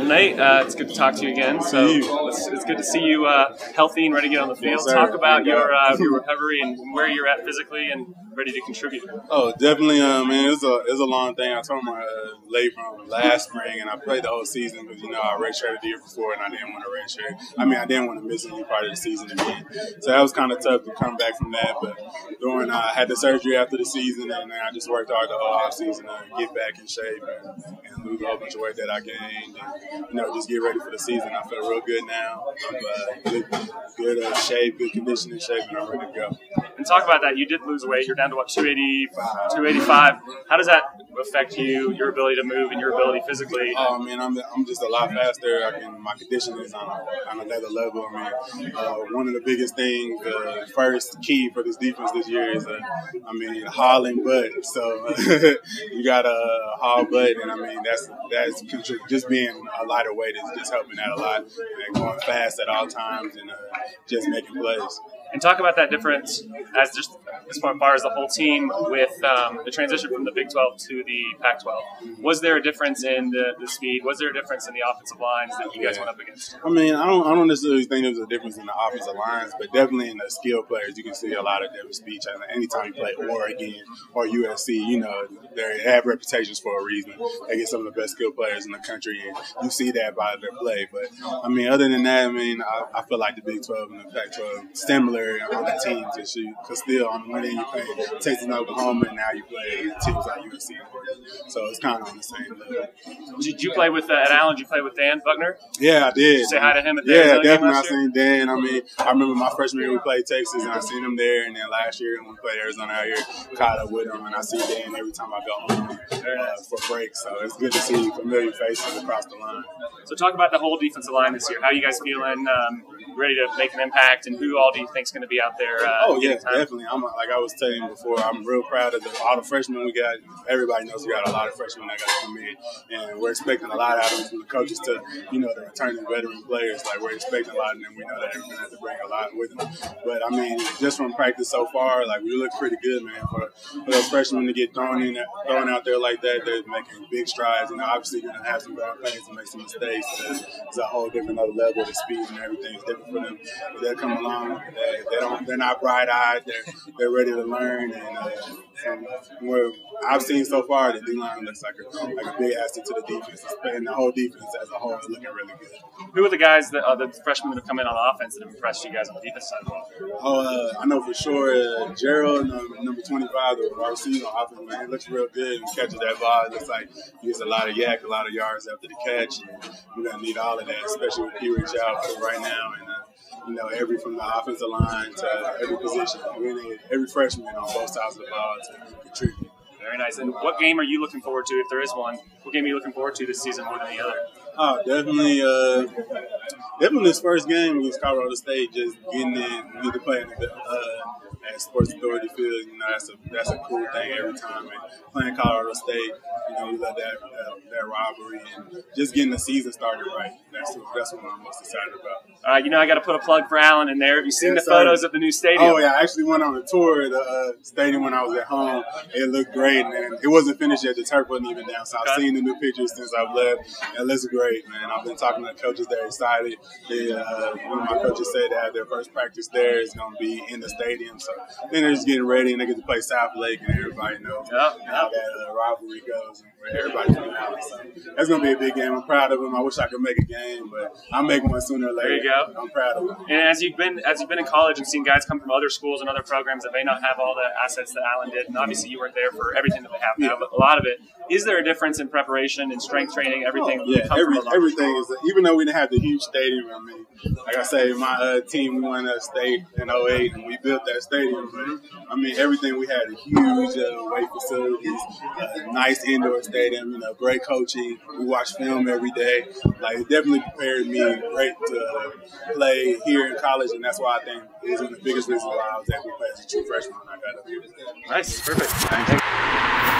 Nate, it's good to talk to you again. So it's good to see you healthy and ready to get on the field. Yes, talk about your recovery and where you're at physically and ready to contribute. Oh, definitely, man. It's a long thing. I told my late from last spring, and I played the whole season because I redshirted the year before, and I didn't want to redshirt. I didn't want to miss any part of the season again. So that was kind of tough to come back from that. But I had the surgery after the season, and I just worked hard the whole off season to get back in shape and lose a whole bunch of weight that I gained, and just get ready for the season. I feel real good now. I'm good shape, good conditioning shape, and I'm ready to go. And talk about that. You did lose weight. You're down to what, 285. How does that affect you, your ability to move, and your ability physically? Oh man, I'm just a lot faster. My conditioning is on another level. One of the biggest things, the first key for this defense this year is, hauling butt. So you got to haul butt, and that's just being a lighter weight is just helping that a lot. And going fast at all times and just making plays. And talk about that difference as far as the whole team with the transition from the Big 12 to the Pac-12. Was there a difference in the speed? Was there a difference in the offensive lines that you guys went up against? I don't necessarily think there's a difference in the offensive lines, but definitely in the skill players, you can see a lot of different speech. Anytime you play Oregon or USC, they have reputations for a reason. They get some of the best skill players in the country, and you see that by their play. But, other than that, I feel like the Big 12 and the Pac-12 similar on the teams this year, because still on one end you play Texas and Oklahoma, and now you play teams like USC and Oregon. So it's kind of on the same level. Did you play with at Allen? Did you play with Dan Buckner? Yeah, I did. Did you say hi to him at the Arizona definitely. I seen Dan. I remember my freshman year we played Texas, and I seen him there. And then last year when we played Arizona out here, caught up with him, and I see Dan every time I go home for breaks. So it's good to see familiar faces across the line. So talk about the whole defensive line this year. How are you guys feeling? Ready to make an impact, and who all do you think is going to be out there? Definitely. Like I was telling you before, I'm real proud of all the freshmen we got. Everybody knows we got a lot of freshmen that got to come in, and we're expecting a lot out of them from the coaches to, the returning veteran players. Like, we're expecting a lot of them. We know that they're going to have to bring a lot with them. But, just from practice so far, we look pretty good, man. For those freshmen to get thrown out there like that, they're making big strides. And obviously you're going to have some growing pains and make some mistakes. It's a whole different other level. The speed and everything is different for them. But they'll come along. They're not bright-eyed. They're ready to learn. And from what I've seen so far, the D-line looks like a big asset to the defense. And the whole defense as a whole is looking really good. Who are the guys, the freshmen that have come in on offense that have impressed you guys on the defense side of the ball? I know for sure Gerald, number 25, the receiver on offense, man, he looks real good. He catches that ball. It looks like he gets a lot of yak, a lot of yards after the catch. And we're going to need all of that, especially with P-Rich out for right now. And, every from the offensive line to every position. We need every freshman on both sides of the ball to contribute. Very nice. And what game are you looking forward to, if there is one? What game are you looking forward to this season more than the other? Oh, definitely this first game against Colorado State, just getting in, we get to play at Sports Authority Field. That's a cool thing every time. And playing Colorado State, we love that rivalry and just getting the season started right. That's what I'm most excited about. All right, I got to put a plug for Allen in there. Have you seen the photos of the new stadium? Oh, yeah. I actually went on a tour of the stadium when I was at home. It looked great, and it wasn't finished yet. The turf wasn't even down. So I've seen the new pictures since I've left. It looks great, man. I've been talking to the coaches. They're excited. One of my coaches said that their first practice there is going to be in the stadium. So then they're just getting ready, and they get to play South Lake, and everybody knows how that rivalry goes and where everybody's coming out. So that's going to be a big game. I'm proud of them. I wish I could make a game, but I'll make one sooner or later. There you go. I'm proud of them. And as you've been in college and seen guys come from other schools and other programs that may not have all the assets that Allen did, and obviously you weren't there for everything that they have now, but a lot of it, is there a difference in preparation and strength training, everything? Everything is, even though we didn't have the huge stadium, like I say, my team won a state in 2008, and we built that stadium. But, everything we had, huge weight facilities, nice indoor stadium, great coaching. We watched film every day. It definitely prepared me great to play here in college, and that's why I think it was one of the biggest reasons why I was able to play as a true freshman when I got up here. Nice, perfect. Thank you.